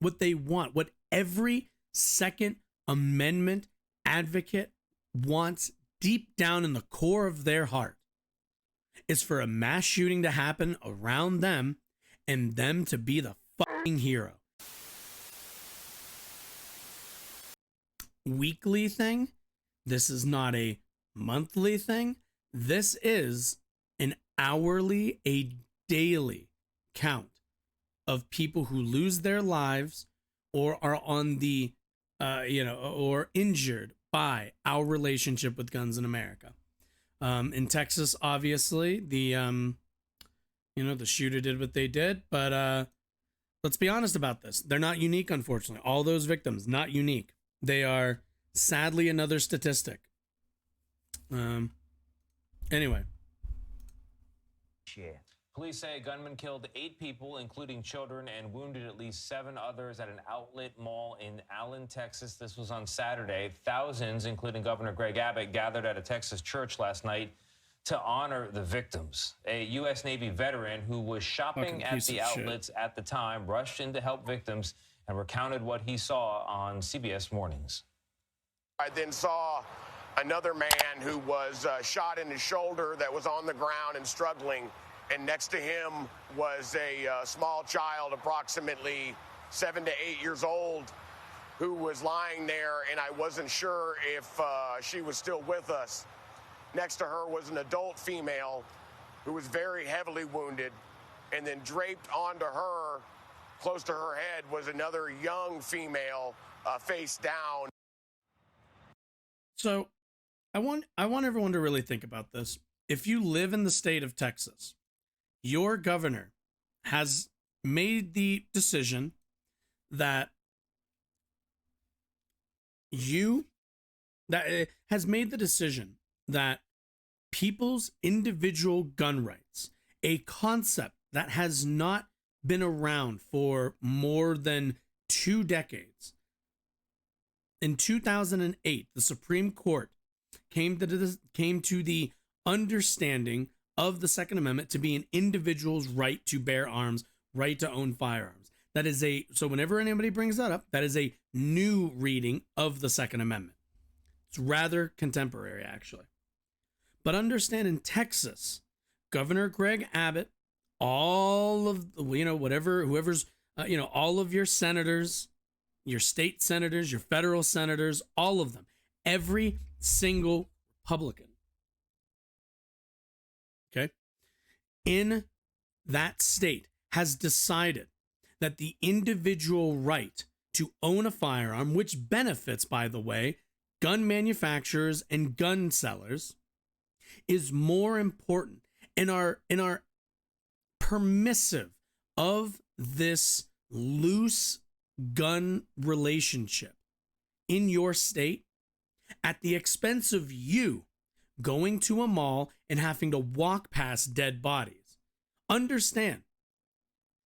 what they want, what every Second Amendment advocate wants deep down in the core of their heart, is for a mass shooting to happen around them and them to be the fucking hero. Weekly thing. This is not a monthly thing. This is an hourly, a daily count of people who lose their lives or are on the, or injured by our relationship with guns in America. In Texas, obviously, the shooter did what they did, but let's be honest about this. They're not unique, unfortunately. All those victims, not unique. They are sadly another statistic. Anyway. Shit. Police say a gunman killed 8 people, including children, and wounded at least 7 others at an outlet mall in Allen, Texas. This was on Saturday. Thousands, including Governor Greg Abbott, gathered at a Texas church last night to honor the victims. A U.S. Navy veteran who was shopping at the outlets at the time rushed in to help victims and recounted what he saw on CBS Mornings. I then saw another man who was shot in his shoulder that was on the ground and struggling. And next to him was a small child, approximately 7 to 8 years old, who was lying there, and I wasn't sure if she was still with us. Next to her was an adult female who was very heavily wounded, and then draped onto her, close to her head, was another young female face down. So I want everyone to really think about this. If you live in the state of Texas, your governor has made the decision that people's individual gun rights, a concept that has not been around for more than 2 decades. In 2008, the Supreme Court came to the understanding of the Second Amendment to be an individual's right to bear arms, right to own firearms. So whenever anybody brings that up, that is a new reading of the Second Amendment. It's rather contemporary, actually. But understand, in Texas, Governor Greg Abbott, all of, whoever's, all of your senators, your state senators, your federal senators, all of them, every single Republican, okay, in that state has decided that the individual right to own a firearm, which benefits, by the way, gun manufacturers and gun sellers, is more important and are permissive of this loose gun relationship in your state at the expense of you going to a mall and having to walk past dead bodies. Understand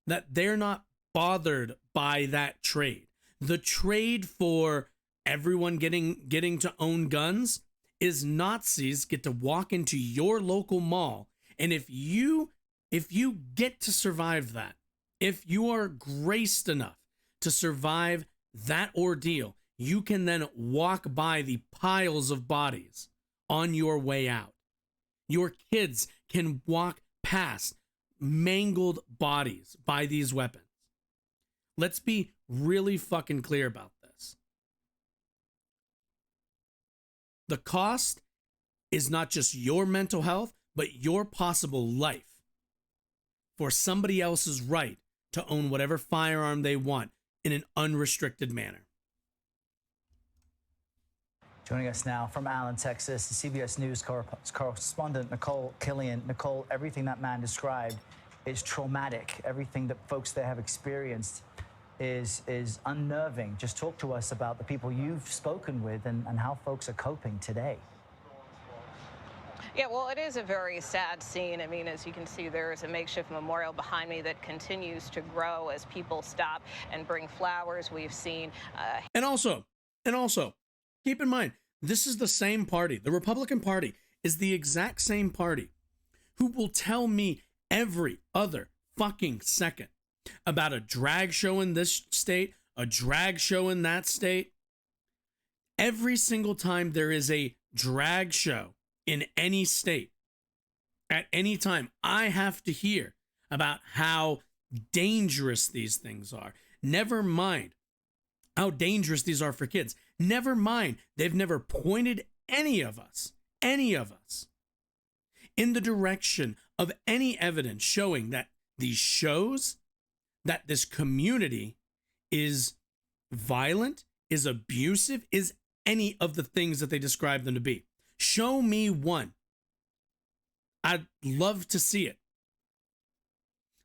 that they're not bothered by that trade. The trade for everyone getting to own guns is Nazis get to walk into your local mall, and if you get to survive that, if you are graced enough to survive that ordeal, you can then walk by the piles of bodies on your way out. Your kids can walk past mangled bodies by these weapons. Let's be really fucking clear about this. The cost is not just your mental health, but your possible life for somebody else's right to own whatever firearm they want in an unrestricted manner. Joining us now from Allen, Texas, CBS News correspondent Nicole Killion. Nicole, everything that man described is traumatic. Everything that folks there have experienced is unnerving. Just talk to us about the people you've spoken with and how folks are coping today. Yeah, well, it is a very sad scene. I mean, as you can see, there is a makeshift memorial behind me that continues to grow as people stop and bring flowers. We've seen... And also, keep in mind, this is the same party. The Republican Party is the exact same party who will tell me every other fucking second about a drag show in this state, a drag show in that state, every single time there is a drag show in any state, at any time, I have to hear about how dangerous these things are. Never mind how dangerous these are for kids. Never mind, they've never pointed any of us, in the direction of any evidence showing that these shows, that this community is violent, is abusive, is any of the things that they describe them to be. Show me one. I'd love to see it.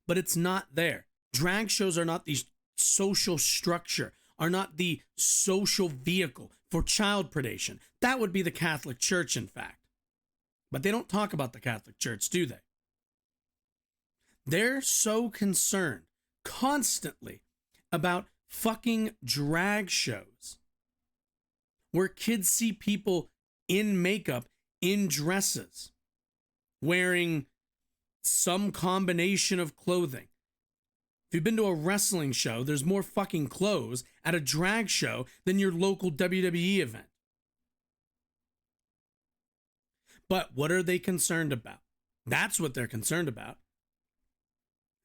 But it's not there. Drag shows are not the social structure, are not the social vehicle for child predation. That would be the Catholic Church, in fact. But they don't talk about the Catholic Church, do they? They're so concerned constantly about fucking drag shows where kids see people in makeup, in dresses, wearing some combination of clothing. If you've been to a wrestling show, there's more fucking clothes at a drag show than your local WWE event. But what are they concerned about? That's what they're concerned about.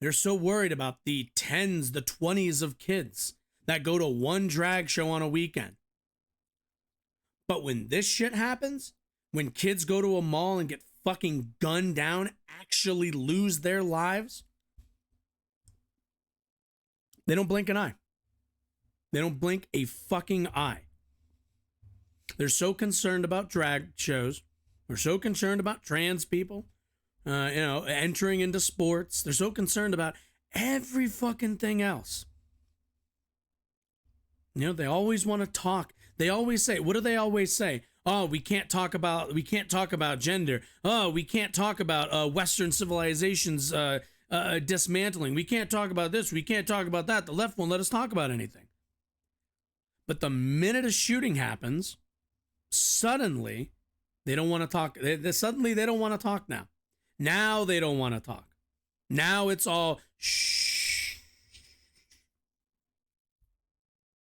They're so worried about the 10s, the 20s of kids that go to one drag show on a weekend. But when this shit happens, when kids go to a mall and get fucking gunned down, actually lose their lives, they don't blink an eye. They don't blink a fucking eye. They're so concerned about drag shows. They're so concerned about trans people, entering into sports. They're so concerned about every fucking thing else. They always want to talk. They always say, what do they always say? Oh, we can't talk about gender. Oh, we can't talk about Western civilization's dismantling. We can't talk about this. We can't talk about that. The left won't let us talk about anything. But the minute a shooting happens, suddenly they don't want to talk. Suddenly they don't want to talk now. Now they don't want to talk. Now it's all shh.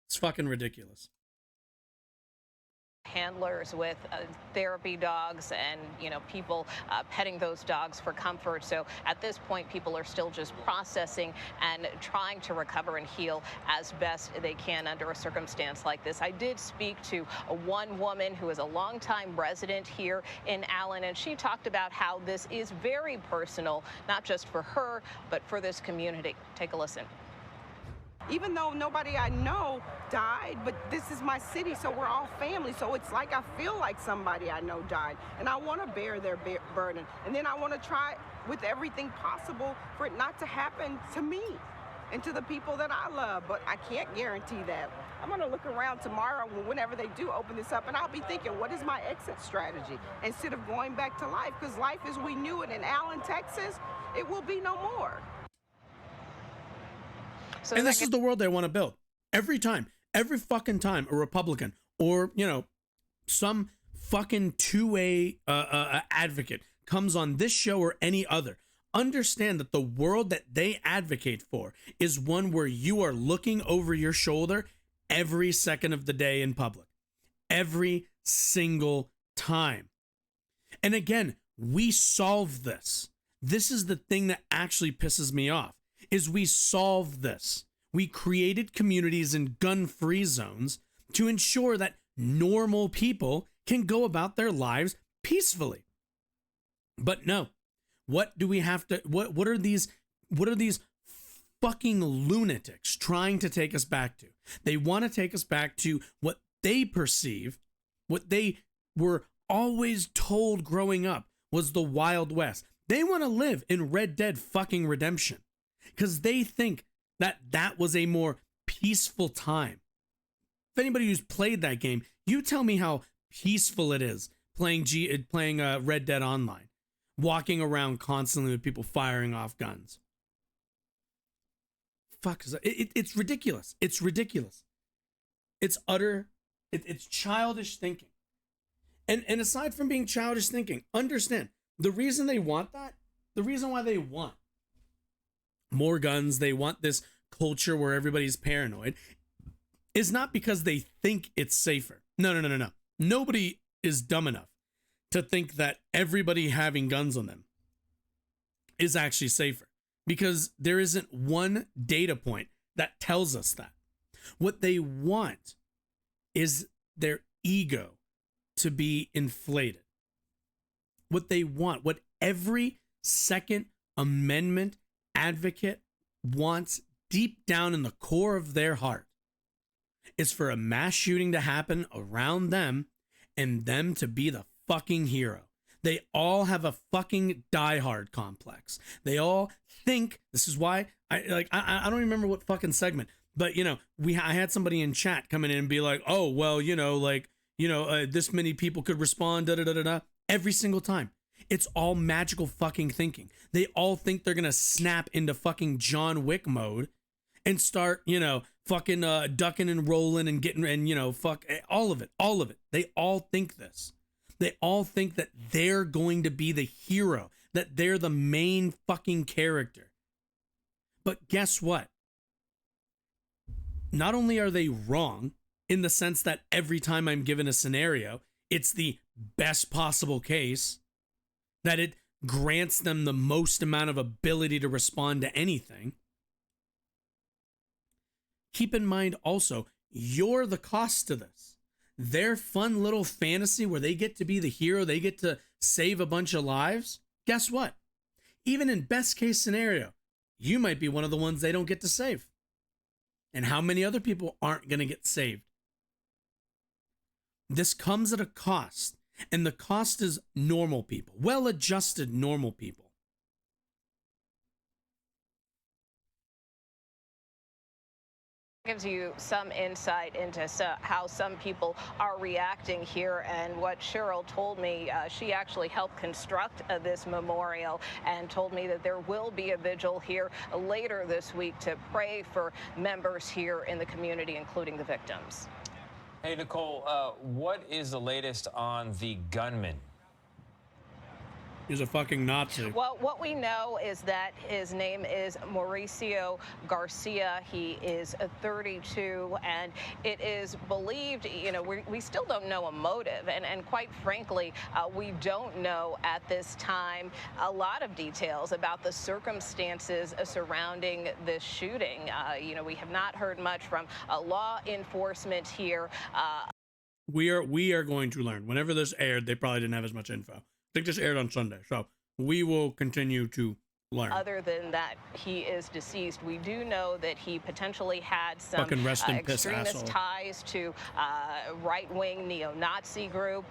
It's fucking ridiculous. Handlers with therapy dogs and people petting those dogs for comfort. So at this point, people are still just processing and trying to recover and heal as best they can under a circumstance like this. I did speak to one woman who is a longtime resident here in Allen, and she talked about how this is very personal, not just for her, but for this community. Take a listen. Even though nobody I know died, but this is my city, so we're all family. So it's like I feel like somebody I know died, and I want to bear their burden. And then I want to try with everything possible for it not to happen to me and to the people that I love, but I can't guarantee that. I'm going to look around tomorrow whenever they do open this up, and I'll be thinking, what is my exit strategy? Instead of going back to life, because life as we knew it in Allen, Texas, it will be no more. So and this is the world they want to build. Every fucking time a Republican or, some fucking two-way advocate comes on this show or any other, understand that the world that they advocate for is one where you are looking over your shoulder every second of the day in public. Every single time. And again, we solve this. This is the thing that actually pisses me off. Is we solved this. We created communities in gun-free zones to ensure that normal people can go about their lives peacefully. But no, what do we have to, what are these fucking lunatics trying to take us back to? They want to take us back to what they perceive, what they were always told growing up was the Wild West. They want to live in Red Dead fucking Redemption. Because they think that was a more peaceful time. If anybody who's played that game, you tell me how peaceful it is playing Red Dead Online, walking around constantly with people firing off guns. Fuck, it's ridiculous. It's ridiculous. It's it's childish thinking. And aside from being childish thinking, understand the reason they want that, the reason why they want more guns, they want this culture where everybody's paranoid, is not because they think it's safer. No. Nobody is dumb enough to think that everybody having guns on them is actually safer, because there isn't one data point that tells us that. What they want is their ego to be inflated. What they want, what every Second Amendment advocate wants deep down in the core of their heart, is for a mass shooting to happen around them and them to be the fucking hero. They all have a fucking diehard complex. They all think, this is why I don't remember what fucking segment, but you know, I had somebody in chat coming in and be like, oh, well, this many people could respond, every single time. It's all magical fucking thinking. They all think they're gonna snap into fucking John Wick mode and start, fucking ducking and rolling and getting, and fuck all of it. They all think this. They all think that they're going to be the hero, that they're the main fucking character. But guess what? Not only are they wrong in the sense that every time I'm given a scenario, it's the best possible case, that it grants them the most amount of ability to respond to anything. Keep in mind also, you're the cost to this. Their fun little fantasy where they get to be the hero, they get to save a bunch of lives. Guess what? Even in best case scenario, you might be one of the ones they don't get to save. And how many other people aren't going to get saved? This comes at a cost, and the cost is normal people, well-adjusted normal people. Gives you some insight into how some people are reacting here. And what Cheryl told me, she actually helped construct this memorial and told me that there will be a vigil here later this week to pray for members here in the community, including the victims. Hey, Nicole, what is the latest on the gunman? He's a fucking Nazi. Well, what we know is that his name is Mauricio Garcia. He is 32, and it is believed, we still don't know a motive. And quite frankly, we don't know at this time a lot of details about the circumstances surrounding this shooting. We have not heard much from law enforcement here. We are going to learn. Whenever this aired, they probably didn't have as much info. I think this aired on Sunday, so we will continue to learn. Other than that, he is deceased. We do know that he potentially had some extremist ties to right-wing neo-Nazi group.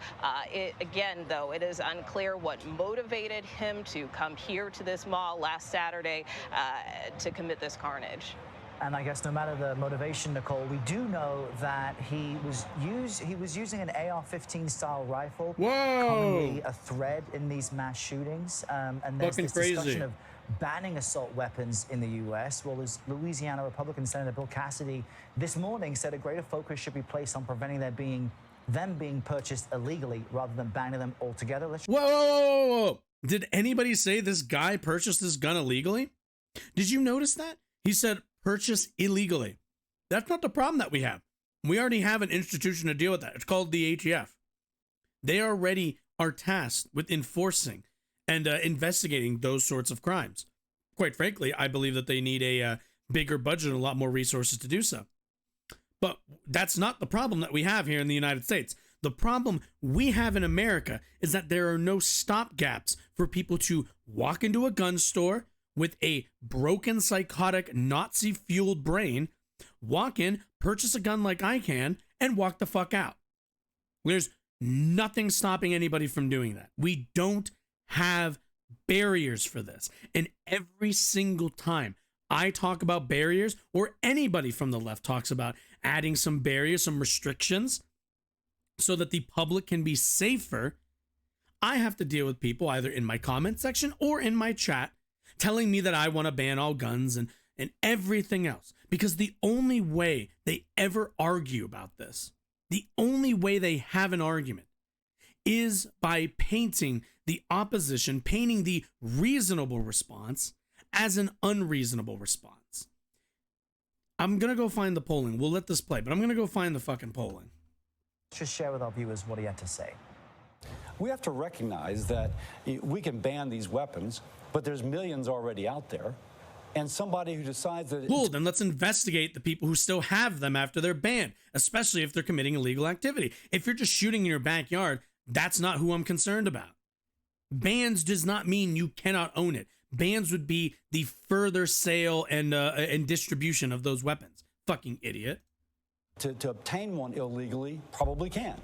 Again, though, it is unclear what motivated him to come here to this mall last Saturday to commit this carnage. And I guess no matter the motivation, Nicole, we do know that he was using an AR-15 style rifle. Whoa! Commonly a thread in these mass shootings. And there's this discussion of banning assault weapons in the U.S. Well, as Louisiana Republican Senator Bill Cassidy this morning said, a greater focus should be placed on preventing them being purchased illegally rather than banning them altogether. Whoa! Did anybody say this guy purchased this gun illegally? Did you notice that? He said purchase illegally. That's not the problem that we have. We already have an institution to deal with that. It's called the ATF. They already are tasked with enforcing and investigating those sorts of crimes. Quite frankly, I believe that they need a bigger budget and a lot more resources to do so. But that's not the problem that we have here in the United States. The problem we have in America is that there are no stopgaps for people to walk into a gun store with a broken, psychotic, Nazi-fueled brain, walk in, purchase a gun like I can, and walk the fuck out. There's nothing stopping anybody from doing that. We don't have barriers for this. And every single time I talk about barriers, or anybody from the left talks about adding some barriers, some restrictions, so that the public can be safer, I have to deal with people either in my comment section or in my chat telling me that I want to ban all guns and everything else. Because the only way they ever argue about this, the only way they have an argument, is by painting the opposition, painting the reasonable response as an unreasonable response. I'm going to go find the polling. We'll let this play, but I'm going to go find the fucking polling. Just share with our viewers what he had to say. We have to recognize that we can ban these weapons, but there's millions already out there. And somebody who decides that... Cool, then let's investigate the people who still have them after they're banned, especially if they're committing illegal activity. If you're just shooting in your backyard, that's not who I'm concerned about. Bans does not mean you cannot own it. Bans would be the further sale and distribution of those weapons. Fucking idiot. To obtain one illegally probably can.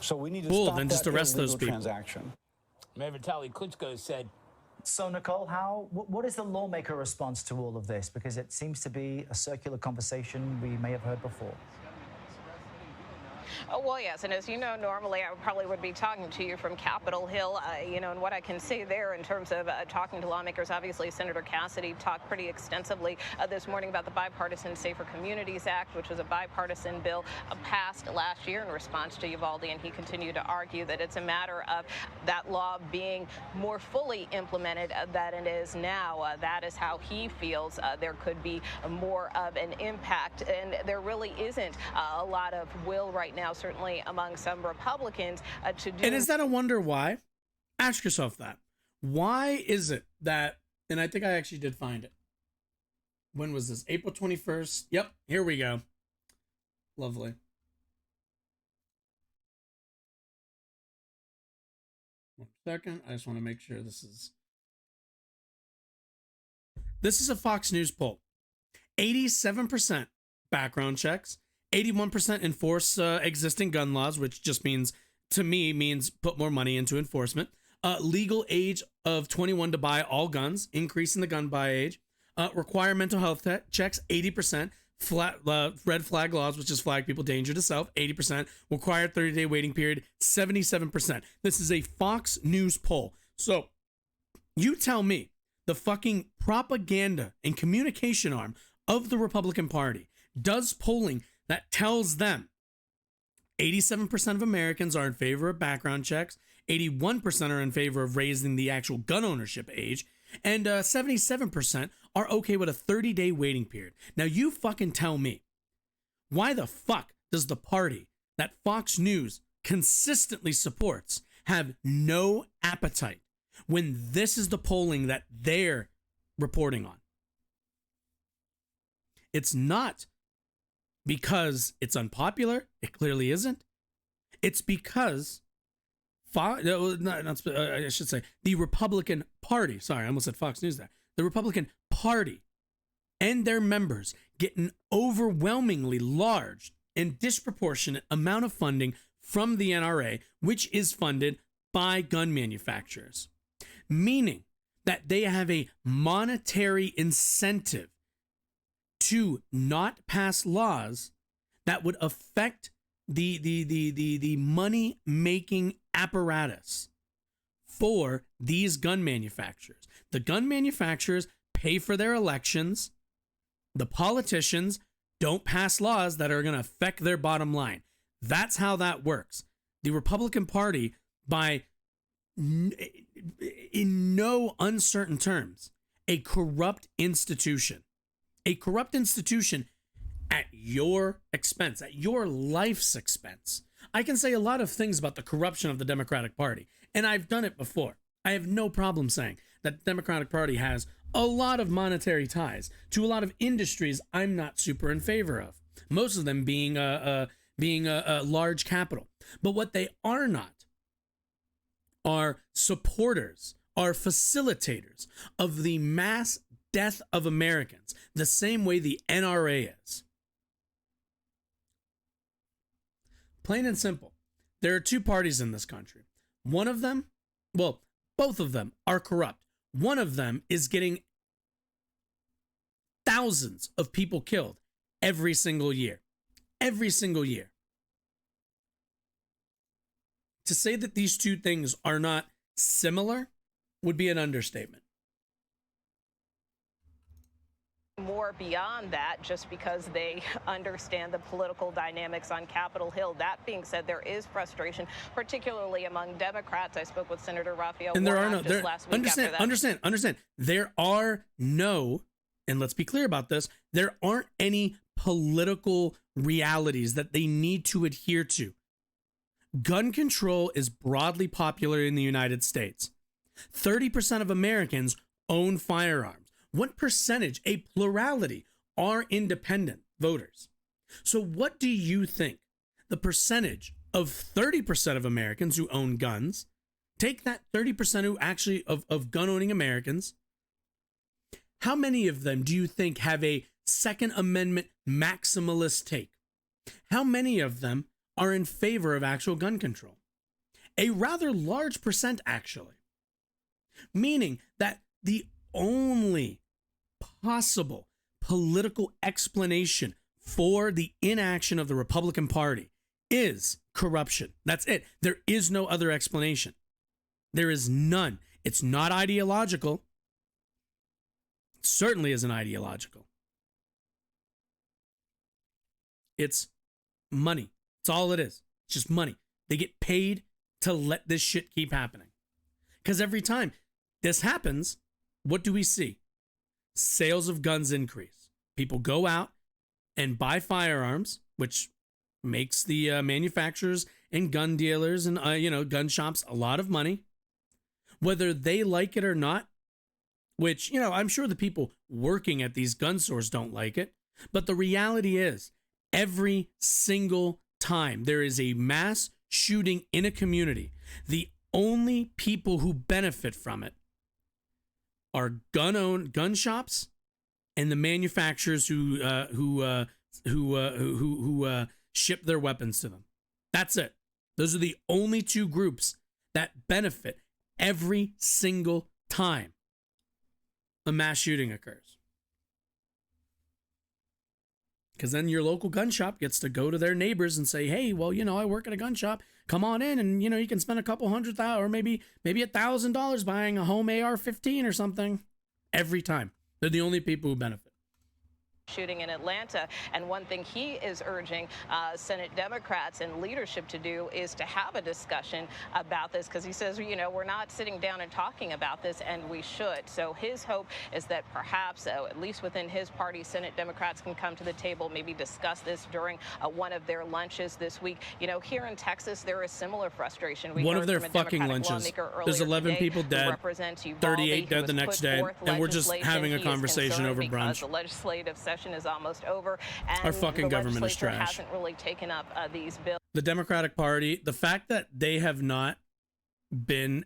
So we need to cool, stop then that just arrest those people. Transaction. Mayor Vitaly Klitschko said. So, Nicole, what is the lawmaker response to all of this? Because it seems to be a circular conversation we may have heard before. Oh, well, yes, and as you know, normally I probably would be talking to you from Capitol Hill, and what I can say there in terms of talking to lawmakers, obviously Senator Cassidy talked pretty extensively this morning about the Bipartisan Safer Communities Act, which was a bipartisan bill passed last year in response to Uvalde, and he continued to argue that it's a matter of that law being more fully implemented than it is now. That is how he feels there could be more of an impact, and there really isn't a lot of will right now, certainly among some Republicans, to do. And is that a wonder why? Ask yourself that. Why is it that, and I think I actually did find it. When was this? April 21st. Yep, here we go. Lovely. One second. I just want to make sure this is a Fox News poll. 87% background checks. 81% enforce existing gun laws, which just means put more money into enforcement. Legal age of 21 to buy all guns, increasing the gun buy age. Require mental health checks, 80%. Red flag laws, which is flag people danger to self, 80%. Required 30-day waiting period, 77%. This is a Fox News poll. So you tell me the fucking propaganda and communication arm of the Republican Party does polling that tells them 87% of Americans are in favor of background checks, 81% are in favor of raising the actual gun ownership age, and 77% are okay with a 30-day waiting period. Now you fucking tell me, why the fuck does the party that Fox News consistently supports have no appetite when this is the polling that they're reporting on? It's not because it's unpopular. It clearly isn't. It's because I should say the Republican Party. Sorry, I almost said Fox News there. The Republican Party and their members get an overwhelmingly large and disproportionate amount of funding from the NRA, which is funded by gun manufacturers, meaning that they have a monetary incentive to not pass laws that would affect the money making apparatus for these gun manufacturers. The gun manufacturers pay for their elections. The politicians don't pass laws that are going to affect their bottom line. That's how that works. The Republican Party, in no uncertain terms, a corrupt institution. A corrupt institution at your expense, at your life's expense. I can say a lot of things about the corruption of the Democratic Party, and I've done it before. I have no problem saying that the Democratic Party has a lot of monetary ties to a lot of industries I'm not super in favor of. Most of them being a large capital. But what they are not are supporters, are facilitators of the mass death of Americans, the same way the NRA is. Plain and simple. There are two parties in this country. One of them, well, both of them are corrupt. One of them is getting thousands of people killed every single year. Every single year. To say that these two things are not similar would be an understatement. More beyond that, just because they understand the political dynamics on Capitol Hill. That being said, there is frustration, particularly among Democrats. I spoke with Senator Raphael Warnock just last week. Understand. There are no, and let's be clear about this, there aren't any political realities that they need to adhere to. Gun control is broadly popular in the United States. 30% of Americans own firearms. What percentage, a plurality, are independent voters? So what do you think the percentage of 30% of Americans who own guns, take that 30% who actually of gun owning Americans, how many of them do you think have a Second Amendment maximalist take? How many of them are in favor of actual gun control? A rather large percent, actually. Meaning that the only possible political explanation for the inaction of the Republican Party is corruption. That's it. There is no other explanation. There is none. It's not ideological. It certainly isn't ideological. It's money. That's all it is. It's just money. They get paid to let this shit keep happening. Because every time this happens, what do we see? Sales of guns increase. People go out and buy firearms, which makes the manufacturers and gun dealers and gun shops a lot of money, whether they like it or not. Which, I'm sure the people working at these gun stores don't like it, but the reality is, every single time there is a mass shooting in a community, the only people who benefit from it are gun shops and the manufacturers who ship their weapons to them. That's it. Those are the only two groups that benefit every single time a mass shooting occurs. Because then your local gun shop gets to go to their neighbors and say, hey, well, I work at a gun shop. Come on in and, you can spend a couple $100,000 or maybe $1,000 buying a home AR-15 or something. Every time. They're the only people who benefit. Shooting in Atlanta. And one thing he is urging Senate Democrats and leadership to do is to have a discussion about this, because he says, we're not sitting down and talking about this, and we should. So his hope is that perhaps, at least within his party, Senate Democrats can come to the table, maybe discuss this during one of their lunches this week. Here in Texas, there is similar frustration. One of their fucking lunches. There's 11 people dead, 38 dead the next day, and we're just having a conversation over brunch. The legislative session is almost over, and our fucking government is trash. Hasn't really taken up these bills. The Democratic Party, the fact that they have not been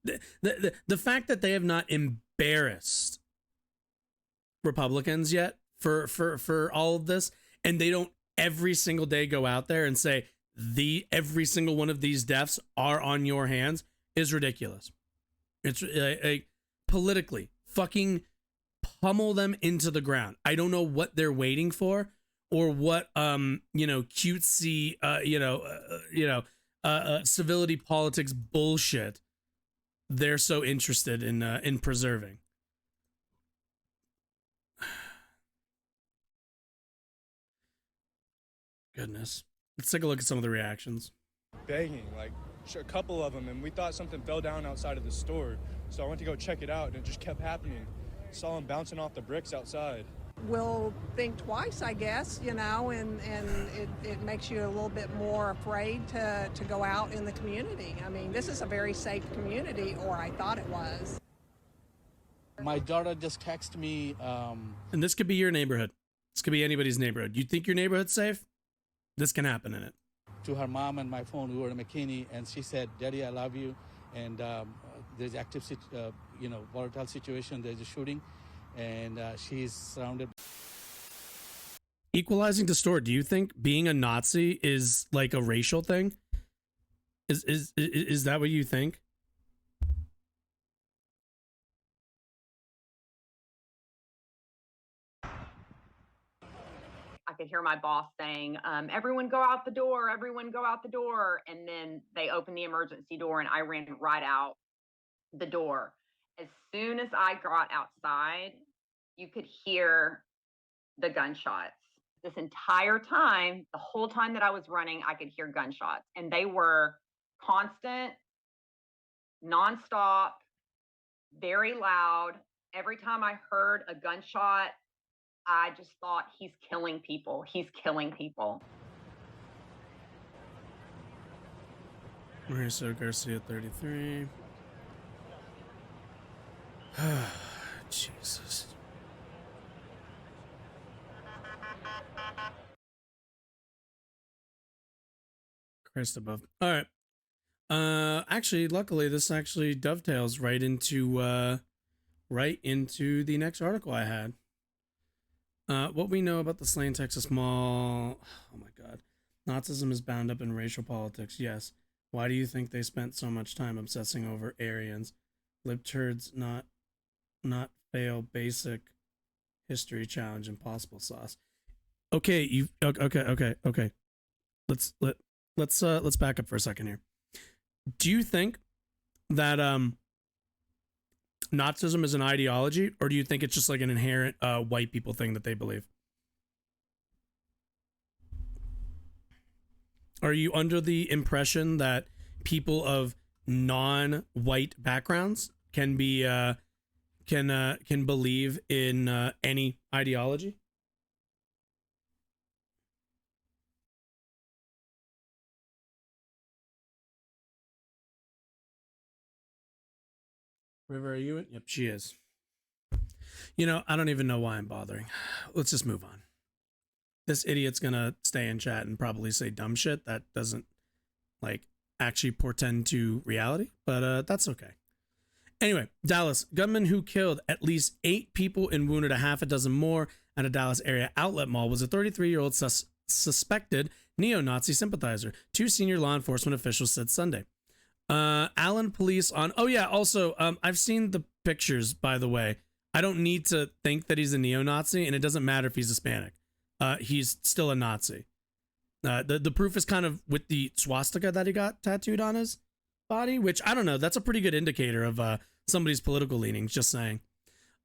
the fact that they have not embarrassed Republicans yet for all of this, and they don't every single day go out there and say every single one of these deaths are on your hands, is ridiculous. It's politically fucking pummel them into the ground. I don't know what they're waiting for, or what cutesy civility politics bullshit they're so interested in preserving. Goodness. Let's take a look at some of the reactions. Banging, like a couple of them, and we thought something fell down outside of the store. So I went to go check it out, and it just kept happening. Saw them bouncing off the bricks outside. We'll think twice, I guess, and it makes you a little bit more afraid to go out in the community. I mean, this is a very safe community, or I thought it was. My daughter just texted me. And this could be your neighborhood. This could be anybody's neighborhood. You think your neighborhood's safe? This can happen in it. To her mom and my phone, we were in McKinney, and she said, Daddy, I love you. And there's active, volatile situation. There's a shooting, and she's surrounded. Equalizing distort. Do you think being a Nazi is like a racial thing? Is that what you think? I could hear my boss saying, everyone go out the door, everyone go out the door. And then they opened the emergency door and I ran right out the door. As soon as I got outside, you could hear the gunshots. This entire time, the whole time that I was running, I could hear gunshots, and they were constant, nonstop, very loud, every time I heard a gunshot, I just thought, he's killing people. He's killing people. Mauricio Garcia, 33. Jesus. Christ above. All right. Actually, luckily, this actually dovetails right into the next article I had. What we know about the slain Texas Mall. Oh my God. Nazism is bound up in racial politics. Yes. Why do you think they spent so much time obsessing over Aryans? Libturds not fail basic history challenge impossible sauce. Okay, okay. Let's back up for a second here. Do you think that Nazism is an ideology, or do you think it's just like an inherent white people thing that they believe? Are you under the impression that people of non-white backgrounds can be can believe in any ideology? River, are you in? Yep, she is. You know, I don't even know why I'm bothering. Let's just move on. This idiot's gonna stay in chat and probably say dumb shit that doesn't like actually portend to reality, but that's okay. Anyway, Dallas, gunman who killed at least 8 people and wounded a half a dozen more at a Dallas area outlet mall was a 33-year-old suspected neo-Nazi sympathizer, 2 senior law enforcement officials said Sunday. Allen police on, oh yeah, also, I've seen the pictures, by the way. I don't need to think that he's a neo-Nazi, and it doesn't matter if he's Hispanic. He's still a Nazi. The proof is kind of with the swastika that he got tattooed on his body, which I don't know. That's a pretty good indicator of somebody's political leanings, just saying.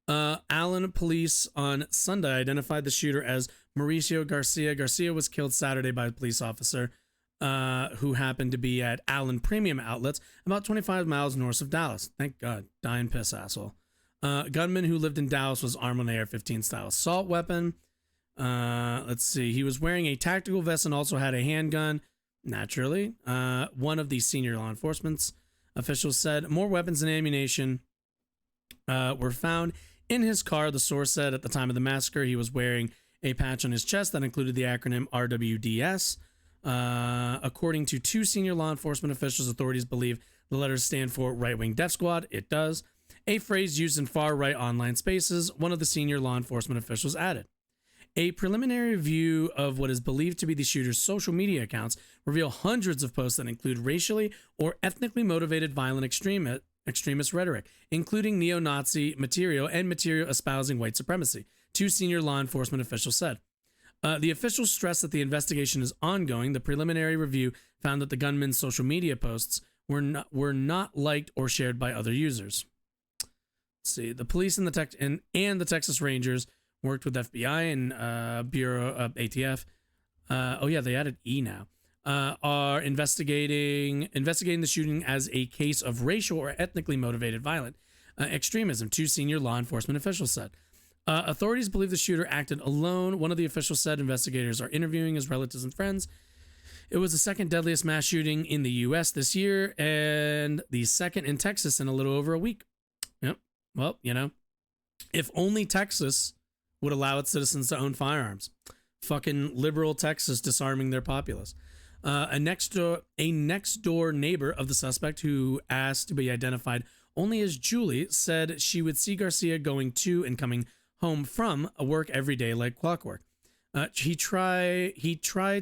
Allen police on Sunday identified the shooter as Mauricio Garcia. Garcia was killed Saturday by a police officer who happened to be at Allen Premium Outlets about 25 miles north of Dallas. Thank God. Dying piss, asshole. Gunman who lived in Dallas was armed with an AR-15 style assault weapon. Let's see. He was wearing a tactical vest and also had a handgun. Naturally, one of the senior law enforcement officials said more weapons and ammunition were found in his car. The source said at the time of the massacre, he was wearing a patch on his chest that included the acronym RWDS. According to 2 senior law enforcement officials, authorities believe the letters stand for Right Wing Death Squad. It does. A phrase used in far-right online spaces, one of the senior law enforcement officials added. A preliminary review of what is believed to be the shooter's social media accounts reveal hundreds of posts that include racially or ethnically motivated violent extremist rhetoric, including neo-Nazi material and material espousing white supremacy, 2 senior law enforcement officials said. The officials stressed that the investigation is ongoing. The preliminary review found that the gunman's social media posts were not liked or shared by other users. Let's see. The police and the Texas Rangers worked with FBI and Bureau of ATF. Oh yeah, they added E now. Are investigating the shooting as a case of racial or ethnically motivated violent extremism, 2 senior law enforcement officials said. Authorities believe the shooter acted alone. One of the officials said investigators are interviewing his relatives and friends. It was the second deadliest mass shooting in the U.S. this year and the second in Texas in a little over a week. Yep. Well, you know, if only Texas would allow its citizens to own firearms. Fucking liberal Texas disarming their populace. A next door neighbor of the suspect who asked to be identified only as Julie said she would see Garcia going to and coming home from work every day like clockwork. He tried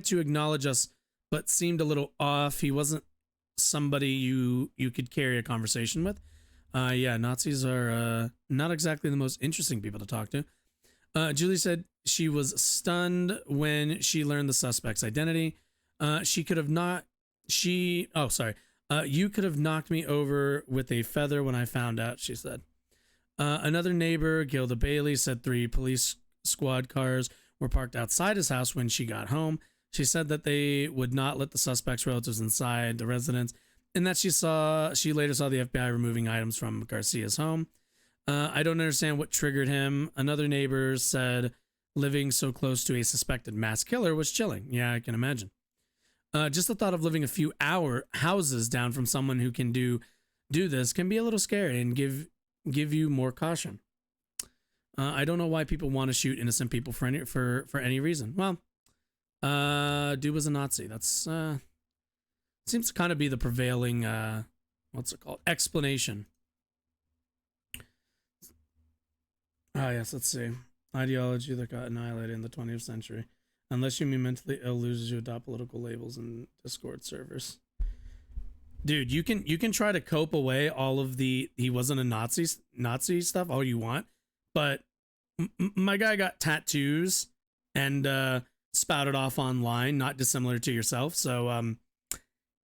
to acknowledge us, but seemed a little off. He wasn't somebody you could carry a conversation with. Yeah, Nazis are not exactly the most interesting people to talk to. Julie said she was stunned when she learned the suspect's identity. You could have knocked me over with a feather when I found out, she said. Another neighbor, Gilda Bailey, said 3 police squad cars were parked outside his house when she got home. She said that they would not let the suspect's relatives inside the residence, and that she later saw the FBI removing items from Garcia's home. I don't understand what triggered him. Another neighbor said living so close to a suspected mass killer was chilling. Yeah, I can imagine. Just the thought of living a few houses down from someone who can do this can be a little scary and give you more caution. I don't know why people want to shoot innocent people for any reason. Well, dude was a Nazi. That's seems to kind of be the prevailing what's it called, explanation. Ah, yes, let's see. Ideology that got annihilated in the 20th century. Unless you mean mentally ill losers who adopt political labels and Discord servers. Dude, you can try to cope away all of the he wasn't a Nazi stuff all you want, but my guy got tattoos and spouted off online, not dissimilar to yourself. So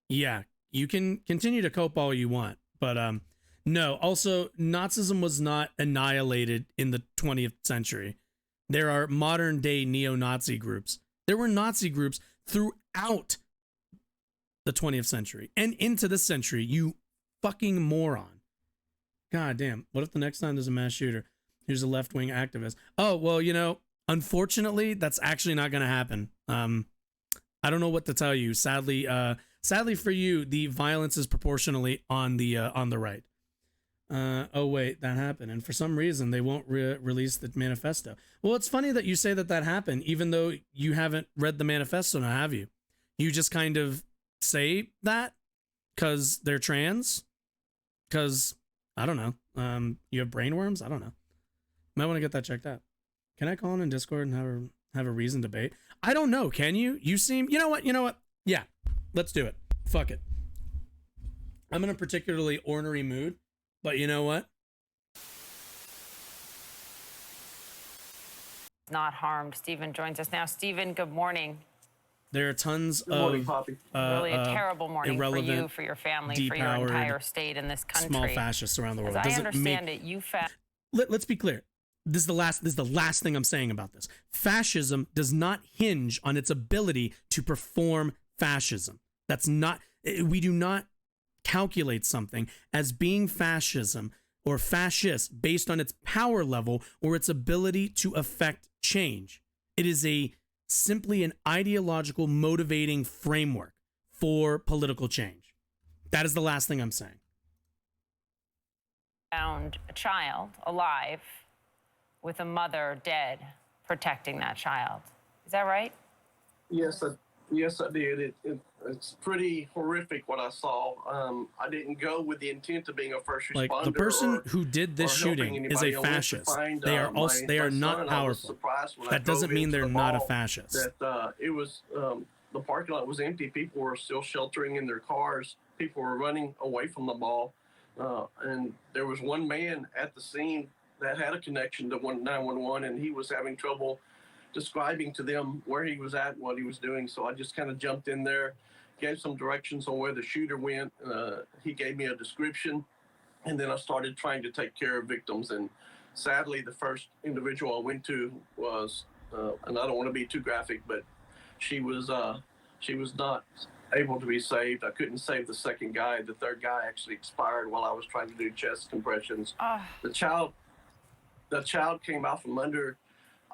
yeah, you can continue to cope all you want, but no, also Nazism was not annihilated in the 20th century. There are modern day neo-Nazi groups. There were Nazi groups throughout the 20th century and into this century, you fucking moron. God damn. What if the next time there's a mass shooter who's a left-wing activist? Oh, well, you know, unfortunately, that's actually not going to happen. I don't know what to tell you. Sadly for you, the violence is proportionally on the right. Oh wait, that happened, and for some reason they won't release the manifesto. Well, it's funny that you say that happened, even though you haven't read the manifesto, now have you? You just kind of say that because they're trans, because I don't know. You have brainworms. I don't know. Might want to get that checked out. Can I call in Discord and have a reasoned debate? I don't know. Can you? You seem. You know what? Yeah, let's do it. Fuck it. I'm in a particularly ornery mood. But you know what? Not harmed. Stephen joins us now. Stephen, good morning. There are tons good morning, of Poppy. Really a terrible morning for you, for your family, for your entire state and this country. Small fascists around the world. As I understand it, Let's be clear. This is the last thing I'm saying about this. Fascism does not hinge on its ability to perform fascism. That's not. We do not calculate something as being fascism or fascist based on its power level or its ability to affect change. It is simply an ideological motivating framework for political change. That is the last thing I'm saying. Found a child alive with a mother dead, protecting that child. Is that right? Yes, I did. It's pretty horrific what I saw. I didn't go with the intent of being a first responder. Like the person who did this shooting is a fascist. They are not powerful. That doesn't mean they're not a fascist. It was the parking lot was empty. People were still sheltering in their cars. People were running away from the mall, and there was one man at the scene that had a connection to 911, and he was having trouble describing to them where he was at and what he was doing. So I just kind of jumped in there, gave some directions on where the shooter went. He gave me a description, and then I started trying to take care of victims. And sadly, the first individual I went to was, and I don't want to be too graphic, but she was not able to be saved. I couldn't save the second guy. The third guy actually expired while I was trying to do chest compressions. The child came out from under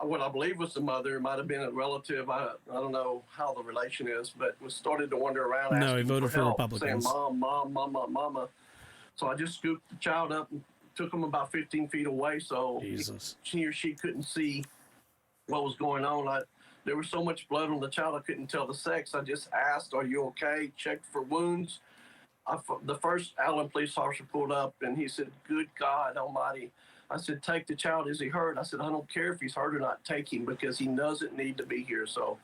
what I believe was the mother. It might have been a relative. I don't know how the relation is, but was started to wander around. No, he voted for help, Republicans. Saying, Mom, Mama. So I just scooped the child up and took him about 15 feet away, so he or she couldn't see what was going on. There was so much blood on the child, I couldn't tell the sex. I just asked, "Are you okay?" Checked for wounds. The first Allen police officer pulled up, and he said, "Good God Almighty." I said, "Take the child. Is he hurt?" I said, "I don't care if he's hurt or not. Take him because he doesn't need to be here." So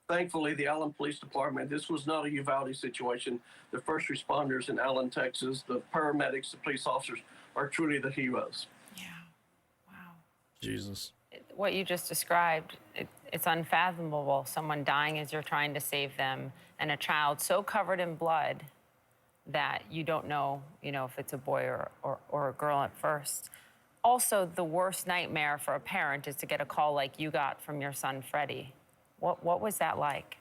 thankfully, the Allen Police Department, this was not a Uvalde situation. The first responders in Allen, Texas, the paramedics, the police officers are truly the heroes. Yeah. Wow. Jesus. What you just described, it's unfathomable. Someone dying as you're trying to save them, and a child so covered in blood that you don't know, if it's a boy or a girl at first. Also, the worst nightmare for a parent is to get a call like you got from your son, Freddie. What was that like?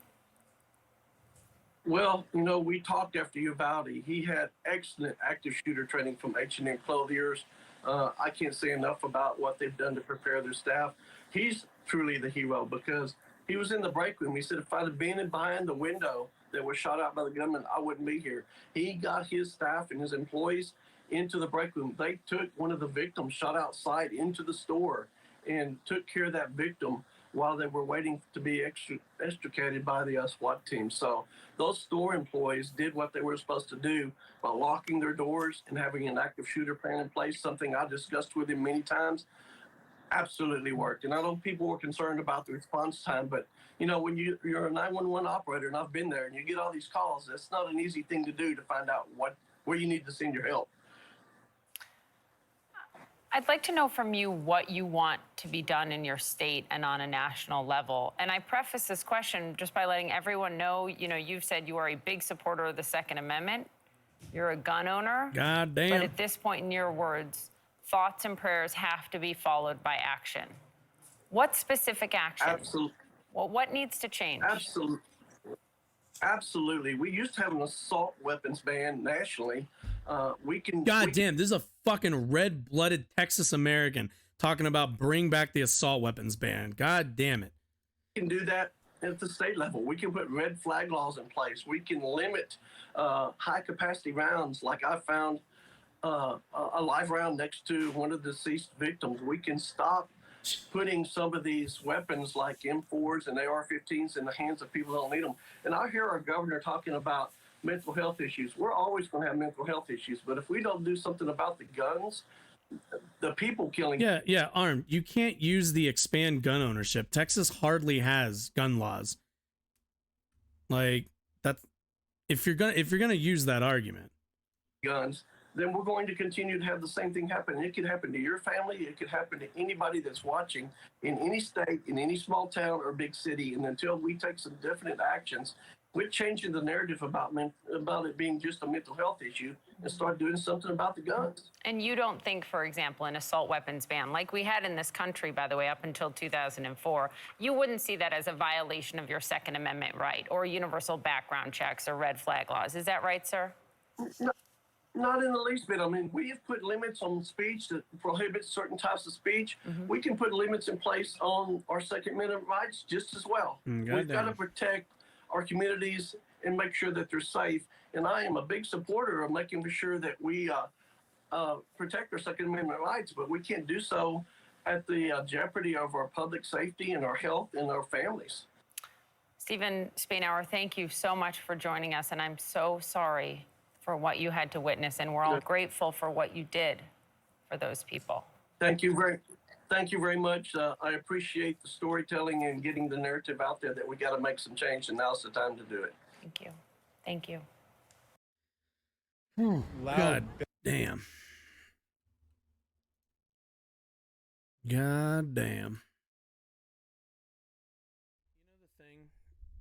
Well, we talked after Uvalde. He had excellent active shooter training from H&M Clothiers. I can't say enough about what they've done to prepare their staff. He's truly the hero because he was in the break room. He said, if I'd have been behind the window that was shot out by the gunman, I wouldn't be here. He got his staff and his employees into the break room. They took one of the victims shot outside into the store and took care of that victim while they were waiting to be extricated by the SWAT team. So those store employees did what they were supposed to do by locking their doors and having an active shooter plan in place, something I discussed with him many times. Absolutely worked. And I know people were concerned about the response time, but you know, when you're a 911 operator, and I've been there, and you get all these calls, that's not an easy thing to do to find out where you need to send your help. I'd like to know from you what you want to be done in your state and on a national level. And I preface this question just by letting everyone know, you know, you've said you are a big supporter of the Second Amendment. You're a gun owner. God damn. But at this point, in your words, thoughts and prayers have to be followed by action. What specific action? Absolutely. Well, what needs to change? Absolutely. Absolutely. We used to have an assault weapons ban nationally. God damn, this is a fucking red-blooded Texas American talking about bring back the assault weapons ban. God damn it. We can do that at the state level. We can put red flag laws in place. We can limit high-capacity rounds. Like I found a live round next to one of the deceased victims. We can stop putting some of these weapons like M4s and AR-15s in the hands of people who don't need them. And I hear our governor talking about mental health issues. We're always going to have mental health issues, but if we don't do something about the guns, the people killing. Yeah, Arm, you can't use the expand gun ownership. Texas hardly has gun laws. Like that's if you're gonna use that argument. Guns, then we're going to continue to have the same thing happen. It could happen to your family. It could happen to anybody that's watching in any state, in any small town or big city. And until we take some definite actions, we're changing the narrative about it being just a mental health issue and start doing something about the guns. And you don't think, for example, an assault weapons ban, like we had in this country, by the way, up until 2004, you wouldn't see that as a violation of your Second Amendment right or universal background checks or red flag laws. Is that right, sir? No. Not in the least bit. I mean, we have put limits on speech that prohibits certain types of speech. We can put limits in place on our Second Amendment rights just as well. We've got to protect our communities and make sure that they're safe. And I am a big supporter of making sure that we protect our Second Amendment rights, but we can't do so at the jeopardy of our public safety and our health and our families. Stephen Spanauer, thank you so much for joining us, and I'm so sorry for what you had to witness, and we're all grateful for what you did for those people. Thank you very much. I appreciate the storytelling and getting the narrative out there that we got to make some change, and now's the time to do it. Thank you. Thank you. God damn. God damn.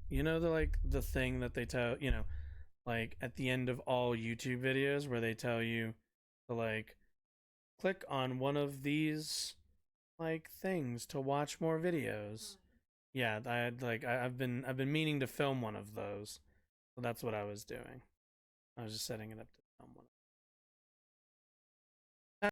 You know the thing that they tell, you know, like at the end of all YouTube videos where they tell you to like click on one of these like things to watch more videos. Yeah, I've been meaning to film one of those. So that's what I was doing. I was just setting it up to film one.